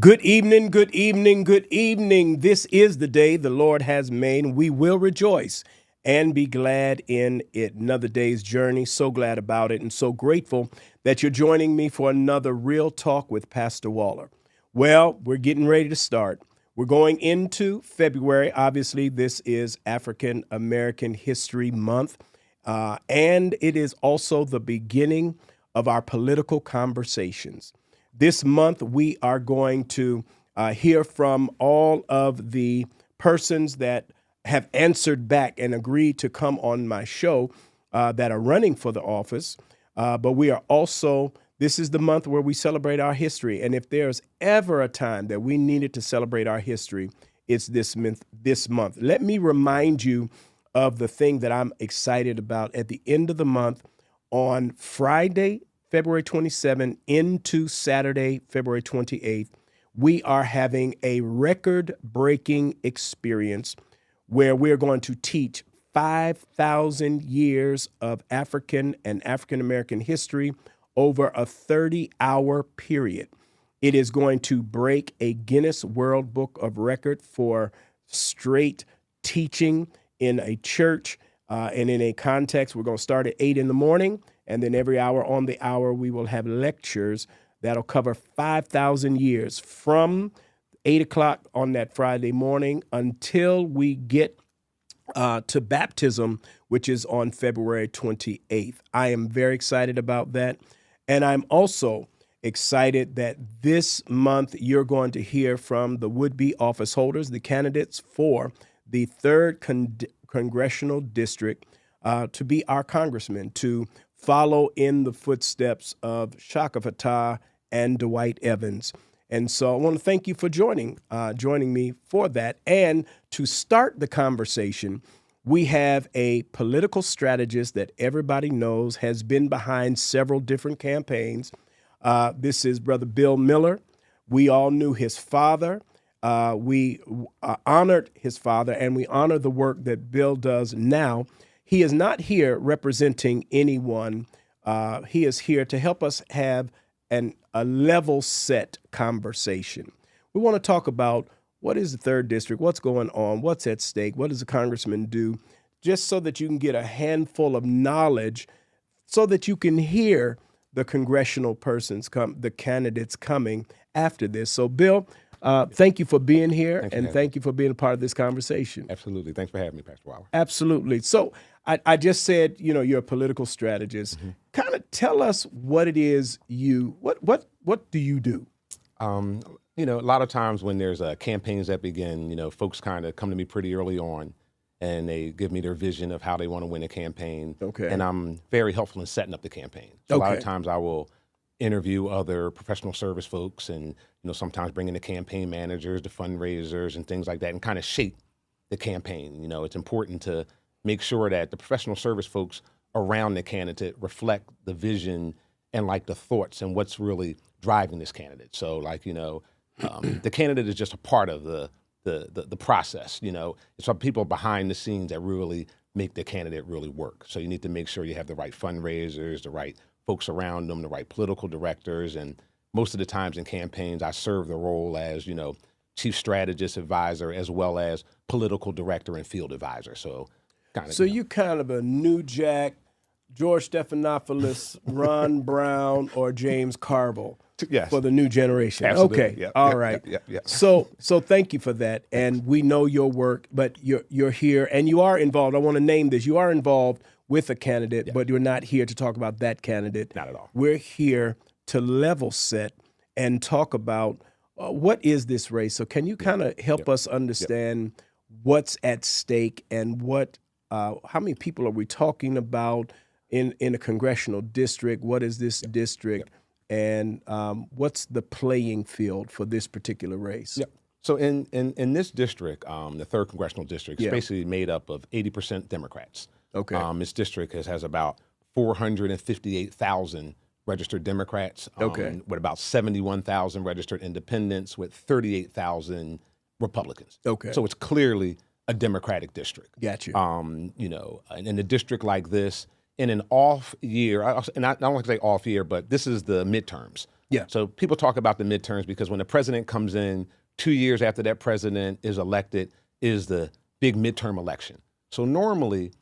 Good evening, good evening, good evening. This is the day the Lord has made, and we will rejoice and be glad in it. Another day's journey. So glad about it and so grateful that you're joining me for another Real Talk with Pastor Waller. Well, we're getting ready to start. We're going into February. Obviously, this is African American History Month, and it is also the beginning of our political conversations. This month, we are going to hear from all of the persons that have answered back and agreed to come on my show that are running for the office. But we are also, this is the month where we celebrate our history. And if there's ever a time that we needed to celebrate our history, it's this month. Let me remind you of the thing that I'm excited about at the end of the month on Friday, February 27 into Saturday, February 28th, we are having a record-breaking experience where we're going to teach 5,000 years of African and African-American history over a 30-hour period. It is going to break a Guinness World Book of Record for straight teaching in a church and in a context. We're going to start at 8 in the morning. And then every hour on the hour, we will have lectures that'll cover 5,000 years from 8 o'clock on that Friday morning until we get to baptism, which is on February 28th. I am very excited about that. And I'm also excited that this month you're going to hear from the would-be office holders, the candidates for the 3rd Congressional District to be our congressmen, to follow in the footsteps of Shaka Fatah and Dwight Evans. And so I want to thank you for joining me for that. And to start the conversation, we have a political strategist that everybody knows has been behind several different campaigns. This is Brother Bill Miller. We all knew his father. We honored his father, and we honor the work that Bill does now. He is not here representing anyone. He is here to help us have a level set conversation. We want to talk about what is the 3rd District, what's going on, what's at stake, what does a congressman do, just so that you can get a handful of knowledge so that you can hear the congressional the candidates coming after this. So, Bill, thank you for being here, and thank you for being a part of this conversation. Absolutely. Thanks for having me, Pastor Waller. Absolutely. So I just said, you're a political strategist. Mm-hmm. Kind of tell us what it is what do you do? A lot of times when there's campaigns that begin, folks kind of come to me pretty early on and they give me their vision of how they want to win a campaign. Okay. And I'm very helpful in setting up the campaign. So A lot of times I will interview other professional service folks and, sometimes bring in the campaign managers, the fundraisers and things like that and kind of shape the campaign. It's important to make sure that the professional service folks around the candidate reflect the vision and the thoughts and what's really driving this candidate. So the candidate is just a part of the process. It's some people behind the scenes that really make the candidate really work. So you need to make sure you have the right fundraisers, the right folks around them, the right political directors. And most of the times in campaigns, I serve the role as, chief strategist advisor, as well as political director and field advisor. So you kind of a New Jack, George Stephanopoulos, Ron Brown, or James Carville for the new generation. Absolutely. Okay, Yep. all right. Yep. So thank you for that, and we know your work, but you're here, and you are involved. I want to name this. You are involved with a candidate, but you're not here to talk about that candidate. Not at all. We're here to level set and talk about what is this race. So can you kind of help us understand what's at stake and how many people are we talking about in a congressional district? What is this district? And what's the playing field for this particular race? Yep. So in this district, the 3rd Congressional District is basically made up of 80% Democrats. Okay. This district has about 458,000 registered Democrats, with about 71,000 registered independents, with 38,000 Republicans. Okay. So it's clearly a Democratic district. Gotcha. In a district like this, in an off year, and I don't like to say off year, but this is the midterms. Yeah. So people talk about the midterms because when the president comes in, 2 years after that president is elected is the big midterm election. So normally,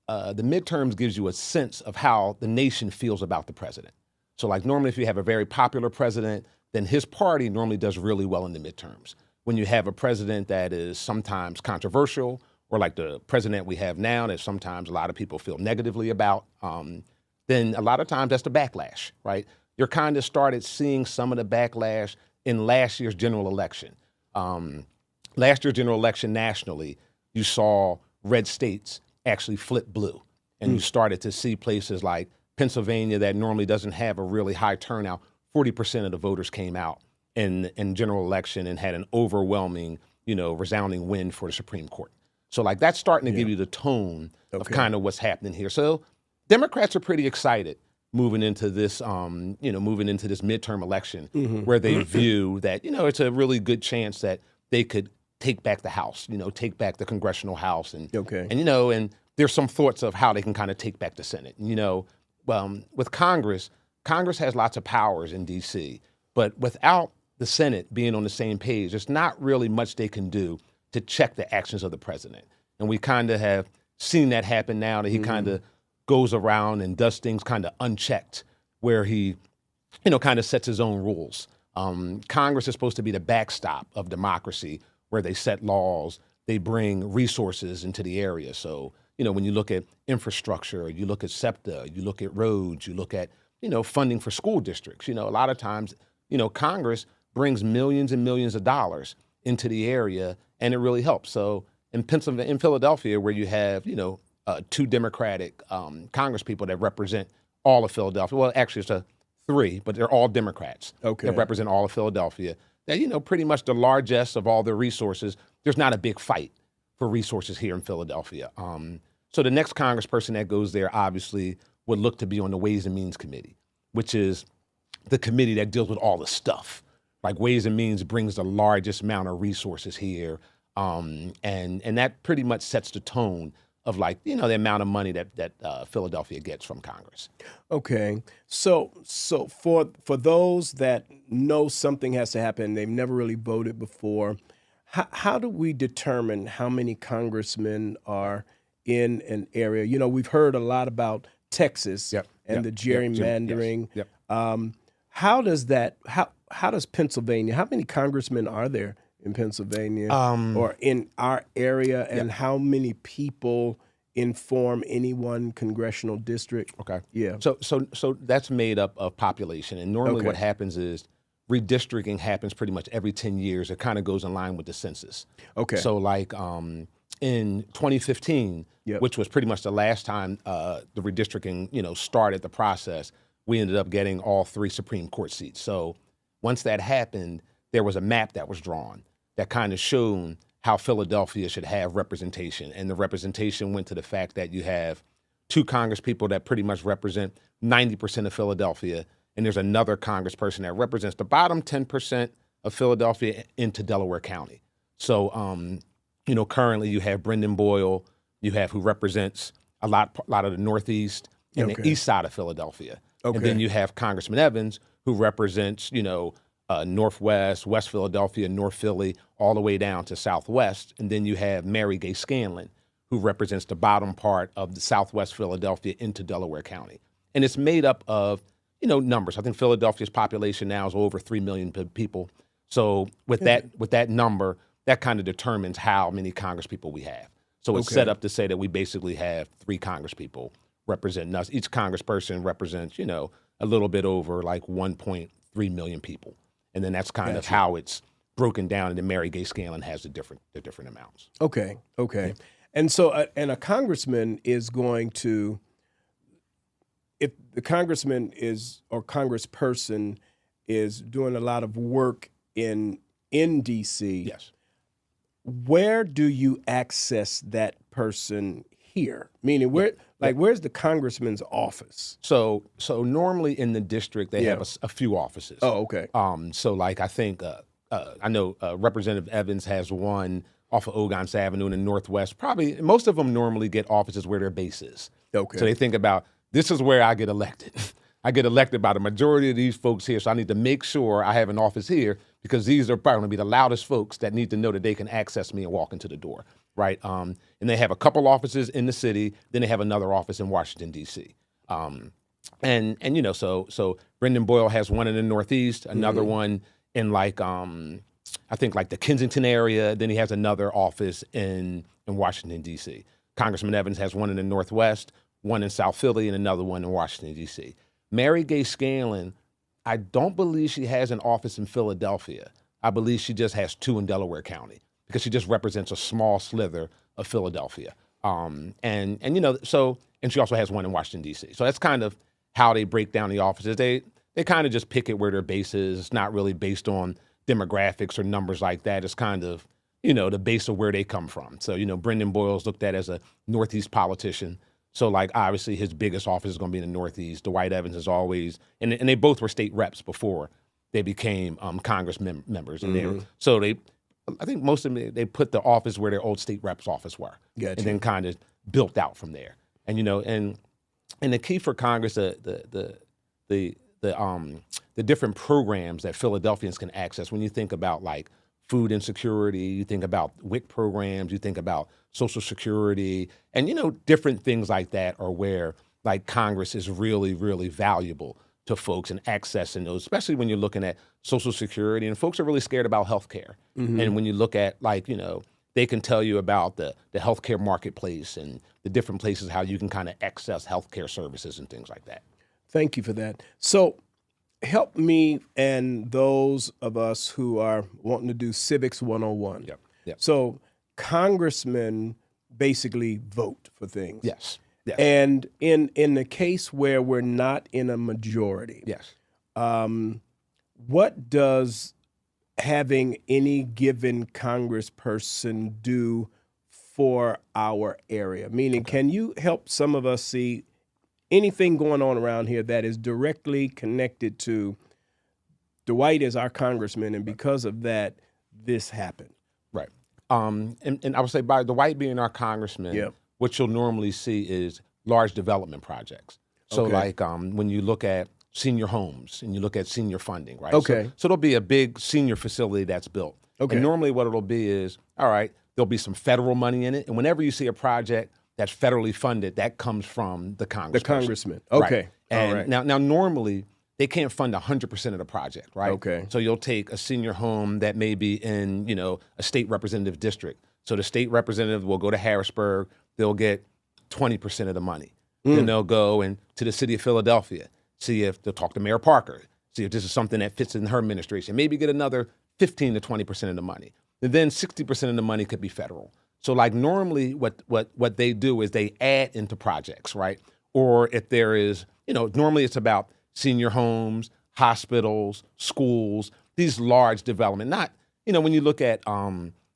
the midterms gives you a sense of how the nation feels about the president. So like normally if you have a very popular president, then his party normally does really well in the midterms. When you have a president that is sometimes controversial, or like the president we have now that sometimes a lot of people feel negatively about, then a lot of times that's the backlash, right? You're kind of started seeing some of the backlash in last year's general election. Last year's general election nationally, you saw red states actually flip blue. And you started to see places like Pennsylvania that normally doesn't have a really high turnout. 40% of the voters came out in general election and had an overwhelming, resounding win for the Supreme Court. So like that's starting to give you the tone of kind of what's happening here. So Democrats are pretty excited moving into this, midterm election where they view that, it's a really good chance that they could take back the House, take back the congressional House. And there's some thoughts of how they can kind of take back the Senate. With Congress has lots of powers in D.C., but without the Senate being on the same page, there's not really much they can do to check the actions of the president. And we kind of have seen that happen now, that he kind of goes around and does things kind of unchecked, where he, kind of sets his own rules. Congress is supposed to be the backstop of democracy, where they set laws, they bring resources into the area. So, when you look at infrastructure, you look at SEPTA, you look at roads, you look at, funding for school districts. A lot of times, Congress brings millions and millions of dollars into the area, and it really helps. So in Philadelphia, where you have, two Democratic Congress people that represent all of Philadelphia. Well, actually, it's three, but they're all Democrats that represent all of Philadelphia. That, pretty much the largest of all their resources. There's not a big fight for resources here in Philadelphia. So the next congressperson that goes there obviously would look to be on the Ways and Means Committee, which is the committee that deals with all the stuff. Like Ways and Means brings the largest amount of resources here. And that pretty much sets the tone of the amount of money that Philadelphia gets from Congress. Okay. So for those that know something has to happen, they've never really voted before, how do we determine how many congressmen are in an area? We've heard a lot about Texas and the gerrymandering. How does Pennsylvania, how many congressmen are there in Pennsylvania or in our area, and how many people inform any one congressional district? Okay. Yeah. So that's made up of population. And normally what happens is redistricting happens pretty much every 10 years. It kind of goes in line with the census. Okay. So in 2015, which was pretty much the last time the redistricting, started the process, we ended up getting all 3 Supreme Court seats. So once that happened, there was a map that was drawn that kind of showed how Philadelphia should have representation. And the representation went to the fact that you have 2 congresspeople that pretty much represent 90% of Philadelphia, and there's another congressperson that represents the bottom 10% of Philadelphia into Delaware County. So, currently you have Brendan Boyle, who represents a lot of the Northeast and the east side of Philadelphia. And then you have Congressman Evans, who represents, Northwest, West Philadelphia, North Philly, all the way down to Southwest. And then you have Mary Gay Scanlon, who represents the bottom part of the Southwest Philadelphia into Delaware County. And it's made up of, numbers. I think Philadelphia's population now is over 3 million people. So with that number, that kind of determines how many congresspeople we have. So it's set up to say that we basically have 3 congresspeople representing us. Each congressperson represents, a little bit over 1.3 million people. And then that's kind of how it's broken down. And then Mary Gay Scanlon has the different amounts. Okay. Yeah. And so, and a congressman is going to, if the congressman is, or congressperson is doing a lot of work in D.C., yes, where do you access that person here? Meaning, where's the congressman's office? So normally in the district they have a few offices. Oh, okay. So I think I know Representative Evans has one off of Ogons Avenue in the Northwest. Probably most of them normally get offices where their base is. Okay. So they think about, this is where I get elected. I get elected by the majority of these folks here, so I need to make sure I have an office here because these are probably going to be the loudest folks that need to know that they can access me and walk into the door, right? And they have a couple offices in the city, then they have another office in Washington, D.C. And you know, so Brendan Boyle has one in the Northeast, another one in like I think like the Kensington area. Then he has another office in Washington, D.C. Congressman Evans has one in the Northwest, one in South Philly, and another one in Washington, D.C. Mary Gay Scanlon, I don't believe she has an office in Philadelphia. I believe she just has two in Delaware County because she just represents a small slither of Philadelphia. And you know, and she also has one in Washington, D.C. So that's kind of how they break down the offices. They kind of just pick it where their base is. It's not really based on demographics or numbers like that. It's kind of, you know, the base of where they come from. So, you know, Brendan Boyle's looked at as a Northeast politician. So, like, obviously his biggest office is going to be in the Northeast. Dwight Evans is always, and they both were state reps before they became Congress members. And so I think most of them, they put the office where their old state reps office were. Gotcha. And then kind of built out from there. And, you know, and the key for Congress, the different programs that Philadelphians can access, when you think about like food insecurity, you think about WIC programs, you think about Social Security, and, you know, different things like that are where like Congress is really, really valuable to folks and accessing those, especially when you're looking at Social Security, and folks are really scared about healthcare. And when you look at like, you know, they can tell you about the healthcare marketplace and the different places how you can kind of access healthcare services and things like that. Thank you for that. So help me and those of us who are wanting to do Civics 101. Yep. So congressmen basically vote for things. Yes. And in the case where we're not in a majority, what does having any given congressperson do for our area? Meaning, can you help some of us see anything going on around here that is directly connected to Dwight is our congressman, and because of that, this happened? Right. And I would say by Dwight being our congressman, what you'll normally see is large development projects. So like when you look at senior homes and you look at senior funding, right? So there'll be a big senior facility that's built. And normally what it'll be is, all right, there'll be some federal money in it. And whenever you see a project that's federally funded, that comes from the congressman. The congressman. Right. And now normally they can't fund 100% of the project, right? So you'll take a senior home that may be in, you know, a state representative district. So the state representative will go to Harrisburg, they'll get 20% of the money. Then they'll go to the city of Philadelphia, see if they'll talk to Mayor Parker, see if this is something that fits in her administration, maybe get another 15 to 20% of the money. And then 60% of the money could be federal. So like normally what they do is they add into projects, right? Or if there is, you know, normally it's about senior homes, hospitals, schools, these large development, not, you know, when you look at,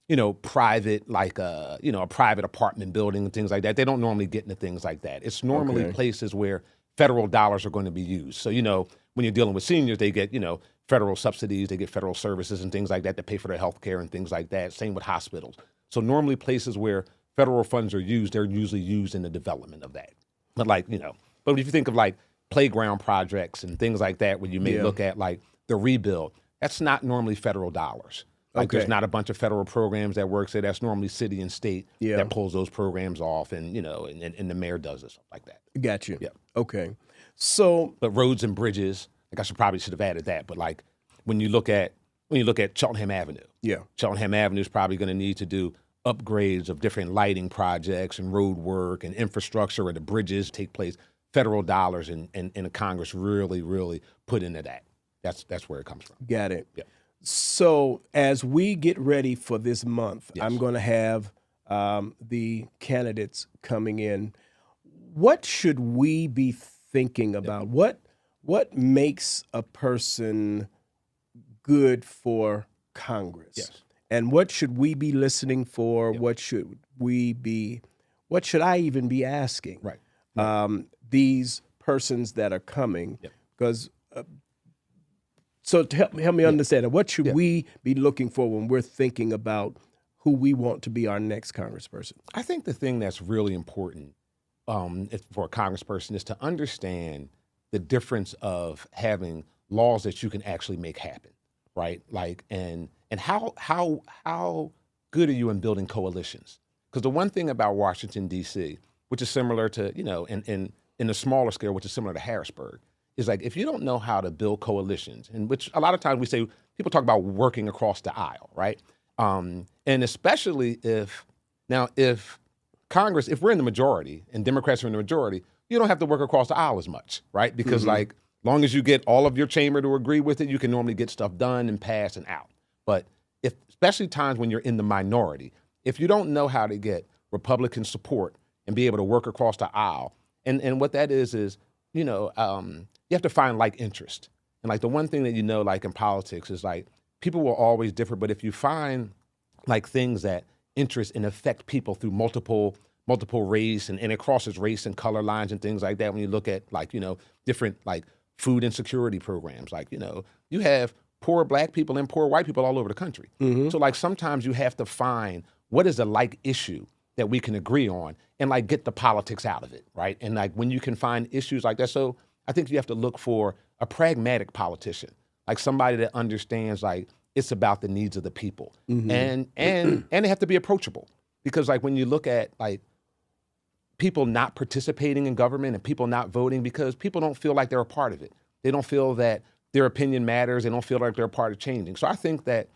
you know, private, like, you know, a private apartment building and things like that, they don't normally get into things like that. It's normally places where federal dollars are going to be used. So, you know, when you're dealing with seniors, they get, you know, federal subsidies, they get federal services and things like that to pay for their health care and things like that. Same with hospitals. So normally places where federal funds are used, they're usually used in the development of that. But like, you know, but if you think of like playground projects and things like that, where you may look at like the rebuild, that's not normally federal dollars. Like there's not a bunch of federal programs that work. So that's normally city and state that pulls those programs off, and, you know, and the mayor does it, something like that. Got you. Yeah. Okay. So, but roads and bridges, like I should have added that. But like when you look at Cheltenham Avenue, Cheltenham Avenue is probably going to need to do upgrades of different lighting projects and road work and infrastructure, where the bridges take place. Federal dollars and the Congress really put into that. That's where it comes from. Got it. Yeah. So as we get ready for this month, I'm going to have the candidates coming in. What should we be thinking about? What makes a person good for Congress? And what should we be listening for? What should I even be asking? These persons that are coming, because so to help me understand it, what should we be looking for when we're thinking about who we want to be our next congressperson? I think the thing that's really important for a congressperson is to understand the difference of having laws that you can actually make happen, right? Like, and how good are you in building coalitions? Because the one thing about Washington, D.C., which is similar to, in a smaller scale, which is similar to Harrisburg, is like if you don't know how to build coalitions, and which a lot of times people talk about working across the aisle, right? And especially if Congress, if we're in the majority and Democrats are in the majority, you don't have to work across the aisle as much, right? Because like, long as you get all of your chamber to agree with it, you can normally get stuff done and passed and out. But especially times when you're in the minority, if you don't know how to get Republican support and be able to work across the aisle, and what that is, you have to find like interest. And like the one thing that like in politics is like people will always differ, but if you find like things that interest and affect people through multiple race and it crosses race and color lines and things like that, when you look at like, different like food insecurity programs, like, you have poor black people and poor white people all over the country. So like sometimes you have to find what is a like issue that we can agree on and like get the politics out of it, right? And like when you can find issues like that, so I think you have to look for a pragmatic politician, like somebody that understands like it's about the needs of the people, and they have to be approachable, because like when you look at like people not participating in government and people not voting because people don't feel like they're a part of it, they don't feel that their opinion matters, they don't feel like they're a part of changing. So I think that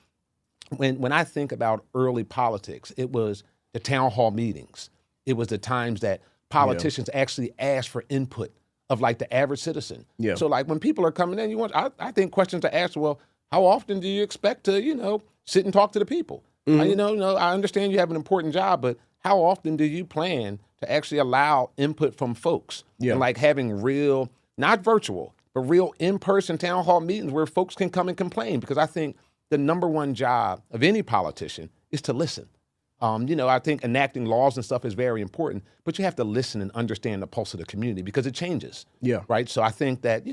when I think about early politics, it was the town hall meetings, it was the times that politicians actually asked for input of like the average citizen. So like when people are coming in, I think questions to ask, well, how often do you expect to, sit and talk to the people? I understand you have an important job, but how often do you plan to actually allow input from folks? And like having real, not virtual, but real in-person town hall meetings where folks can come and complain, because I think the number one job of any politician is to listen. I think enacting laws and stuff is very important, but you have to listen and understand the pulse of the community because it changes. Right. So I think that,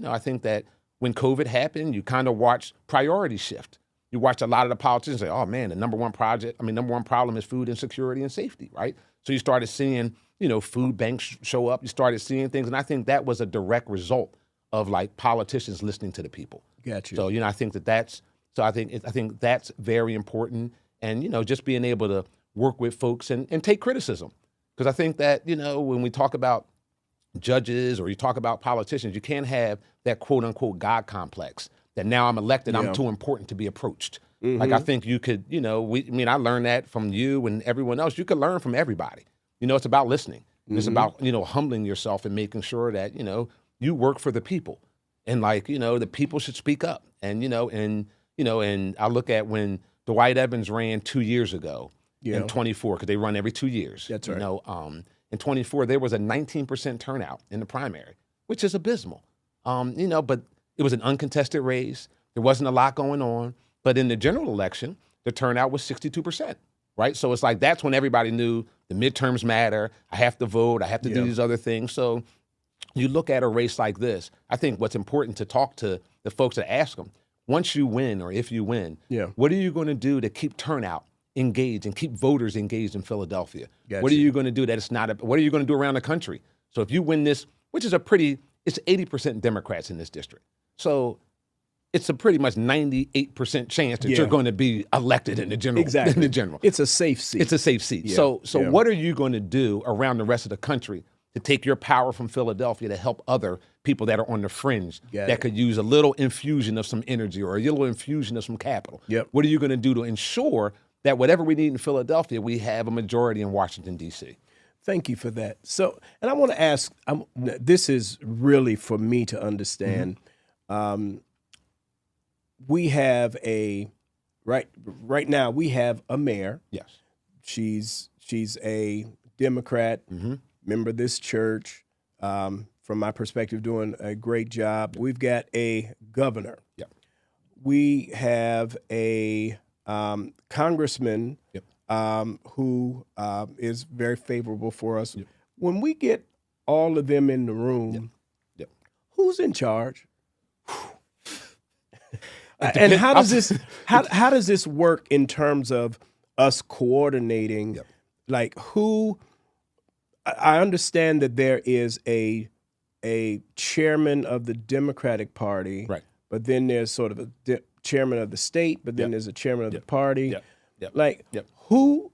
when COVID happened, you kind of watch priorities shift. You watch a lot of the politicians say, oh man, the number one problem is food insecurity and safety, right? So you started seeing, food banks show up, you started seeing things. And I think that was a direct result of like politicians listening to the people. Gotcha. So, I think that's very important. And, just being able to work with folks and take criticism. Because I think that, when we talk about judges or you talk about politicians, you can't have that quote unquote God complex that now I'm elected, I'm too important to be approached. Like I think you could, I learned that from you and everyone else. You could learn from everybody. It's about listening. It's about, humbling yourself and making sure that, you work for the people. And like, the people should speak up. And, and I look at when Dwight Evans ran 2 years ago in 24, because they run every 2 years. That's right. In 24, there was a 19% turnout in the primary, which is abysmal. But it was an uncontested race. There wasn't a lot going on. But in the general election, the turnout was 62%, right? So it's like that's when everybody knew the midterms matter. I have to vote. I have to do these other things. So you look at a race like this, I think what's important to talk to the folks that ask them, once you win or if you win, what are you going to do to keep turnout engaged and keep voters engaged in Philadelphia? Gotcha. What are you going to do that it's not, what are you going to do around the country? So if you win this, which is it's 80% Democrats in this district. So it's a pretty much 98% chance that you're going to be elected in the general. Exactly. In the general. It's a safe seat. It's a safe seat. So what are you going to do around the rest of the country to take your power from Philadelphia to help other people that are on the fringe that could use a little infusion of some energy or a little infusion of some capital? What are you going to do to ensure that whatever we need in Philadelphia, we have a majority in Washington, D.C.? Thank you for that. So, and I want to ask, this is really for me to understand. We have right now we have a mayor. Yes. She's a Democrat, member of this church, from my perspective, doing a great job. We've got a governor. We have a congressman who is very favorable for us. When we get all of them in the room, who's in charge? And how does this work in terms of us coordinating? Like who? I understand that there is a a chairman of the Democratic Party, right? But then there's sort of a chairman of the state, but then there's a chairman of the party. Like, who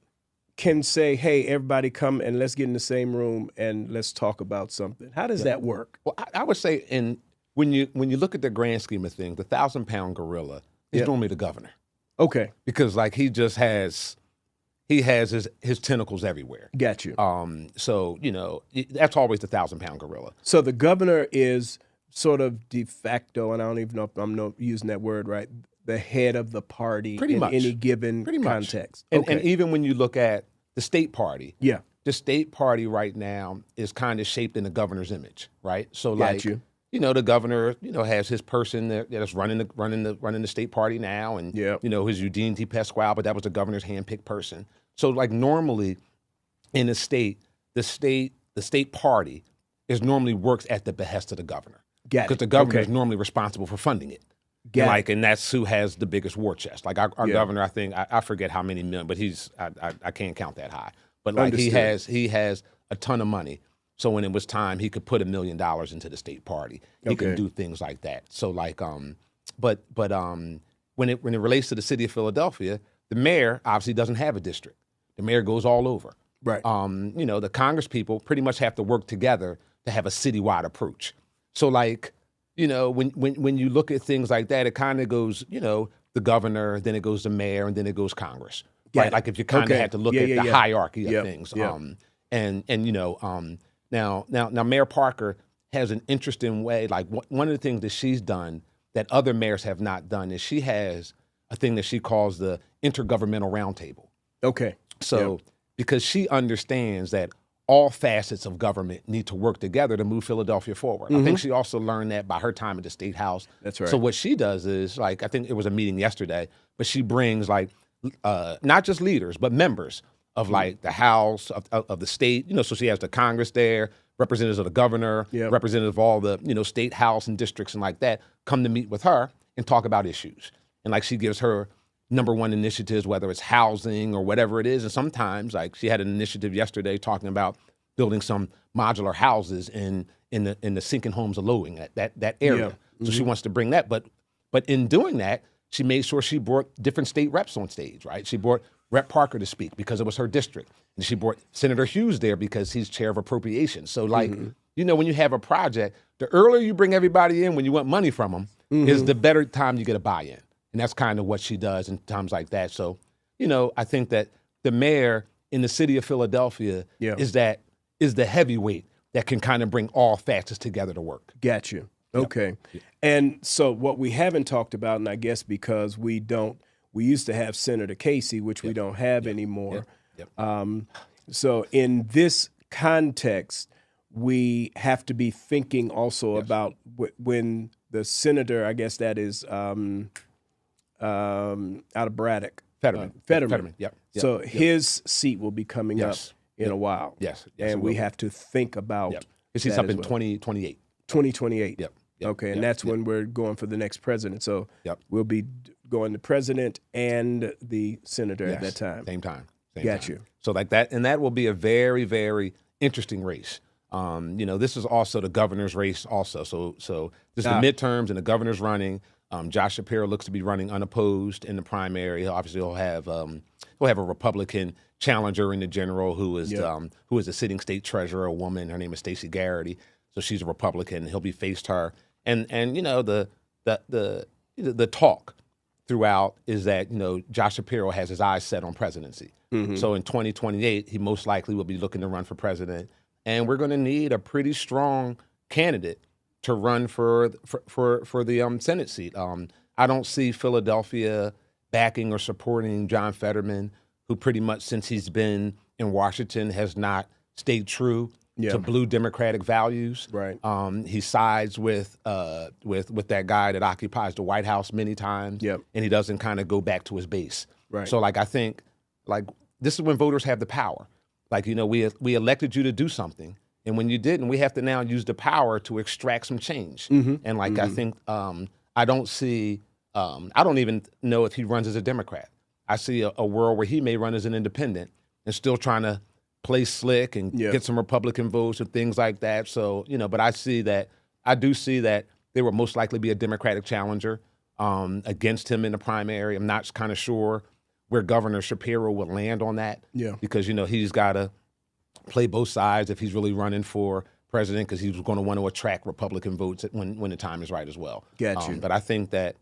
can say, hey, everybody come and let's get in the same room and let's talk about something? How does that work? Well, I would say when you look at the grand scheme of things, the 1,000-pound gorilla is normally the governor. Okay. Because like he has his tentacles everywhere. Got you. So, that's always the 1,000-pound gorilla. So the governor is sort of de facto, and I don't even know if I'm not using that word right, the head of the party in any given context. And even when you look at the state party, the state party right now is kind of shaped in the governor's image, right? So Got like, you. The governor, has his person that's running the state party now, and his Eugene T. Pasquale, but that was the governor's handpicked person. So like normally in a state, the state party is normally works at the behest of the governor. Because the governor is normally responsible for funding it. And that's who has the biggest war chest. Like our governor, I think I forget how many million, but I can't count that high. But like he has a ton of money. So when it was time, he could put $1 million into the state party. He can do things like that. So like, when it relates to the city of Philadelphia, the mayor obviously doesn't have a district. The mayor goes all over. Right. The Congress people pretty much have to work together to have a citywide approach. So like, when you look at things like that, it kind of goes, the governor, then it goes the mayor, and then it goes Congress. Right. Like if you kind of had to look at the hierarchy of things. Now Mayor Parker has an interesting way. Like one of the things that she's done that other mayors have not done is she has a thing that she calls the Intergovernmental Roundtable. Okay. So because she understands that all facets of government need to work together to move Philadelphia forward. I think she also learned that by her time at the State House. That's right. So what she does is, like, I think it was a meeting yesterday, but she brings like not just leaders, but members of like the House, of the state, so she has the Congress there, representatives of the governor, representatives of all the, state house and districts and like that, come to meet with her and talk about issues. And like she gives her number one initiatives, whether it's housing or whatever it is. And sometimes, like she had an initiative yesterday talking about building some modular houses in the sinking homes of Lowing, that area. So she wants to bring that. But in doing that, she made sure she brought different state reps on stage, right? She brought Rep. Parker to speak because it was her district. And she brought Senator Hughes there because he's chair of appropriations. So like, when you have a project, the earlier you bring everybody in when you want money from them is the better time you get a buy-in. And that's kind of what she does in times like that. So, I think that the mayor in the city of Philadelphia is the heavyweight that can kind of bring all facets together to work. Got you. Okay. And so what we haven't talked about, and I guess because we used to have Senator Casey, which we don't have anymore. So in this context, we have to be thinking also about when the senator, I guess that is out of Braddock. Fetterman. So his seat will be coming up in a while. Yes. And we have to think about his seat's up in 2028. 2028. Okay, and that's when we're going for the next president. So we'll be going to president and the senator at that time. Same time. Got you. So like that, and that will be a very, very interesting race. This is also the governor's race also. So this is the midterms and the governor's running. Josh Shapiro looks to be running unopposed in the primary. He'll have a Republican challenger in the general who is a sitting state treasurer, a woman. Her name is Stacey Garrity. So she's a Republican. He'll be faced her. And the talk throughout is that, Josh Shapiro has his eyes set on presidency. So in 2028, he most likely will be looking to run for president. And we're going to need a pretty strong candidate to run for the Senate seat. I don't see Philadelphia backing or supporting John Fetterman, who pretty much since he's been in Washington has not stayed true to blue Democratic values. Right. He sides with that guy that occupies the White House many times. And he doesn't kind of go back to his base. Right. So like I think like this is when voters have the power. Like, we elected you to do something. And when you didn't, we have to now use the power to extract some change. And like, I think, I don't even know if he runs as a Democrat. I see a world where he may run as an independent and still trying to play slick and get some Republican votes and things like that. So, but I do see that there will most likely be a Democratic challenger against him in the primary. I'm not kind of sure where Governor Shapiro will land on that. Yeah. Because, he's got to play both sides if he's really running for president, because he's going to want to attract Republican votes when the time is right as well. Gotcha. But I think that,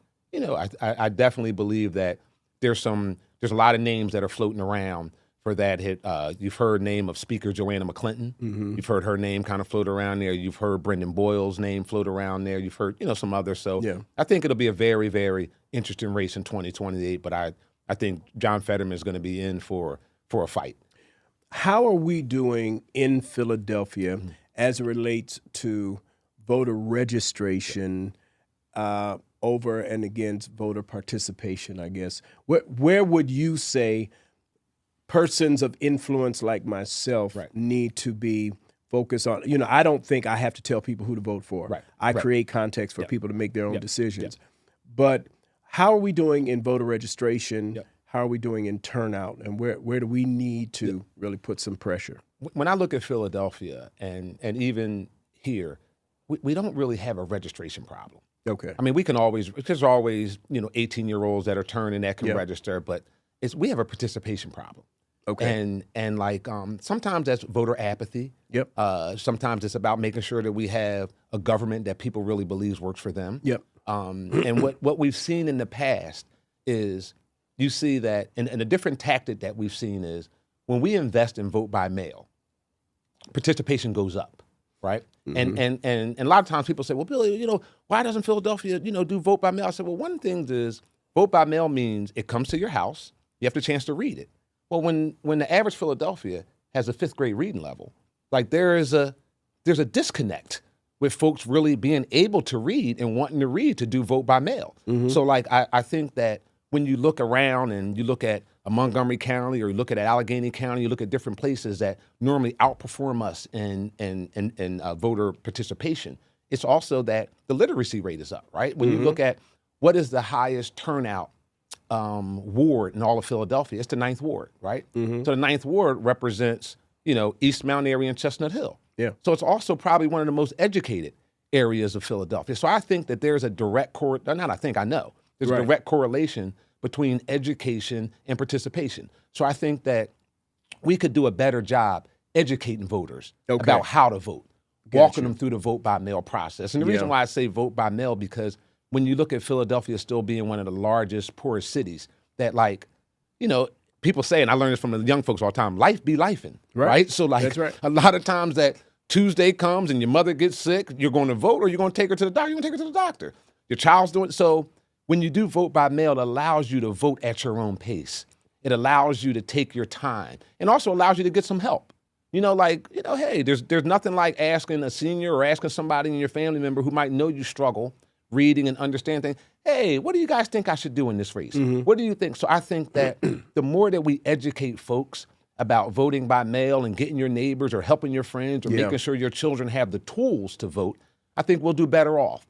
I definitely believe that there's a lot of names that are floating around for that hit. You've heard name of Speaker Joanna McClinton. Mm-hmm. You've heard her name kind of float around there. You've heard Brendan Boyle's name float around there. You've heard, some others. So I think it'll be a very, very interesting race in 2028. But I think John Fetterman is going to be in for a fight. How are we doing in Philadelphia as it relates to voter registration over and against voter participation, I guess? Where would you say persons of influence like myself need to be focused on? I don't think I have to tell people who to vote for. Right. I create context for people to make their own decisions. But how are we doing in voter registration? Yep. How are we doing in turnout? And where do we need to really put some pressure? When I look at Philadelphia and even here, we don't really have a registration problem. Okay. I mean, there's always, 18-year-olds that are turning that can register, but we have a participation problem. Okay. And like sometimes that's voter apathy. Yep. Sometimes it's about making sure that we have a government that people really believes works for them. Yep. And what we've seen in the past is you see that, and a different tactic that we've seen is when we invest in vote by mail, participation goes up, right? Mm-hmm. And a lot of times people say, well, Billy, why doesn't Philadelphia, do vote by mail? I said, well, one thing is vote by mail means it comes to your house. You have the chance to read it. Well, when the average Philadelphia has a 5th grade reading level, like there's a disconnect with folks really being able to read and wanting to read to do vote by mail. Mm-hmm. So like I think that when you look around and you look at Montgomery County or you look at Allegheny County, you look at different places that normally outperform us in voter participation, it's also that the literacy rate is up, right? When you look at what is the highest turnout ward in all of Philadelphia, it's the 9th Ward, right? Mm-hmm. So the 9th Ward represents, East Mount area and Chestnut Hill. Yeah. So it's also probably one of the most educated areas of Philadelphia. So I think that there's a direct I know. There's a direct correlation between education and participation. So I think that we could do a better job educating voters about how to vote, walking them through the vote by mail process. And the reason why I say vote by mail, because when you look at Philadelphia still being one of the largest, poorest cities, that people say, and I learn this from the young folks all the time, life be lifing, right? So like a lot of times that Tuesday comes and your mother gets sick, you're going to vote or you're going to take her to the doctor, you're going to take her to the doctor. Your child's doing so. When you do vote by mail, it allows you to vote at your own pace. It allows you to take your time and also allows you to get some help. Hey, there's nothing like asking a senior or asking somebody in your family member who might know you struggle reading and understanding. Hey, what do you guys think I should do in this race? Mm-hmm. What do you think? So I think that the more that we educate folks about voting by mail and getting your neighbors or helping your friends or making sure your children have the tools to vote, I think we'll do better off.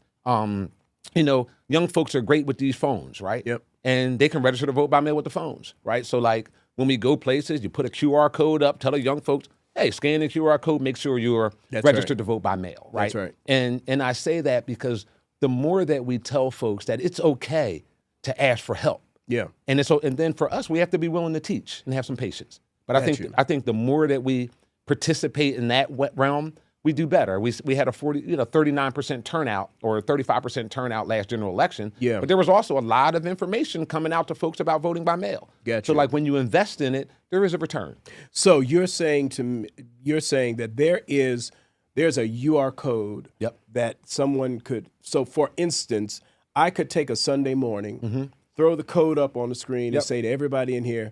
Young folks are great with these phones, right? Yep. And they can register to vote by mail with the phones, right? So like when we go places, you put a QR code up, tell the young folks, hey, scan the QR code, make sure you're registered to vote by mail, right? That's right. And I say that because the more that we tell folks that it's okay to ask for help. Yeah. And then for us, we have to be willing to teach and have some patience. But I think the more that we participate in that realm, we do better. We had a 39% turnout or 35% turnout last general election. Yeah. But there was also a lot of information coming out to folks about voting by mail. Gotcha. So like when you invest in it, there is a return. So you're saying that there's a UR code that someone could. So for instance, I could take a Sunday morning, throw the code up on the screen and say to everybody in here,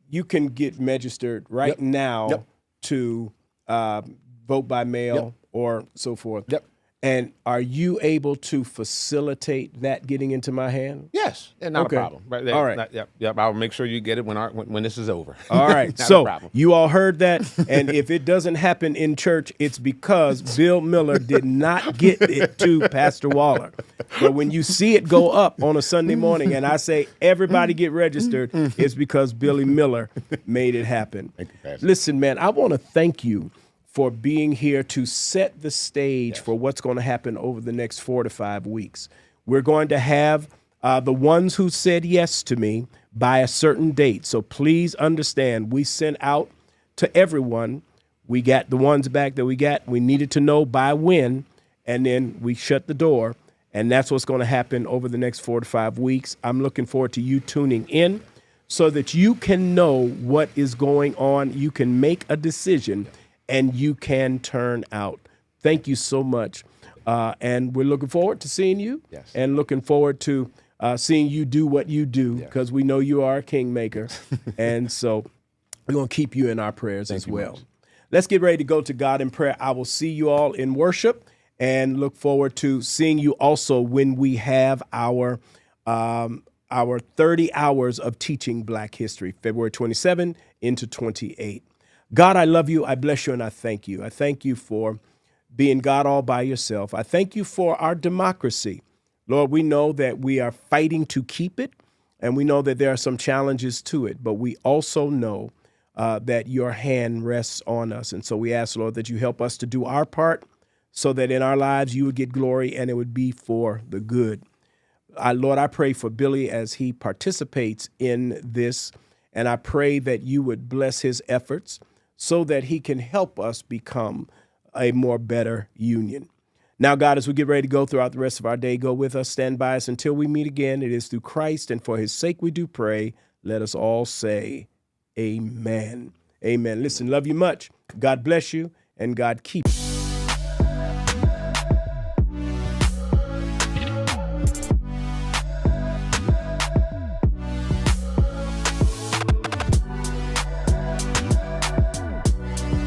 you can get registered right now to vote by mail or so forth. Yep. And are you able to facilitate that getting into my hand? Yes, not a problem. Right, all right. Yep. I'll make sure you get it when this is over. All right. So you all heard that, and if it doesn't happen in church, it's because Bill Miller did not get it to Pastor Waller. But when you see it go up on a Sunday morning and I say, everybody get registered, it's because Billy Miller made it happen. Thank you, Pastor. Listen, man, I want to thank you for being here to set the stage for what's going to happen over the next 4 to 5 weeks. We're going to have the ones who said yes to me by a certain date. So please understand, we sent out to everyone. We got the ones back that we got. We needed to know by when, and then we shut the door. And that's what's going to happen over the next 4 to 5 weeks. I'm looking forward to you tuning in so that you can know what is going on. You can make a decision and you can turn out. Thank you so much. And we're looking forward to seeing you and looking forward to seeing you do what you do, because we know you are a kingmaker. And so we're going to keep you in our prayers as well. Let's get ready to go to God in prayer. I will see you all in worship and look forward to seeing you also when we have our 30 hours of teaching Black history, February 27 into 28. God, I love you. I bless you and I thank you. I thank you for being God all by yourself. I thank you for our democracy. Lord, we know that we are fighting to keep it, and we know that there are some challenges to it, but we also know that your hand rests on us. And so we ask, Lord, that you help us to do our part so that in our lives you would get glory and it would be for the good. Lord, I pray for Billy as he participates in this, and I pray that you would bless his efforts so that he can help us become a more better union. Now, God, as we get ready to go throughout the rest of our day, go with us, stand by us until we meet again. It is through Christ, and for his sake we do pray. Let us all say amen. Amen. Listen, love you much. God bless you, and God keep you.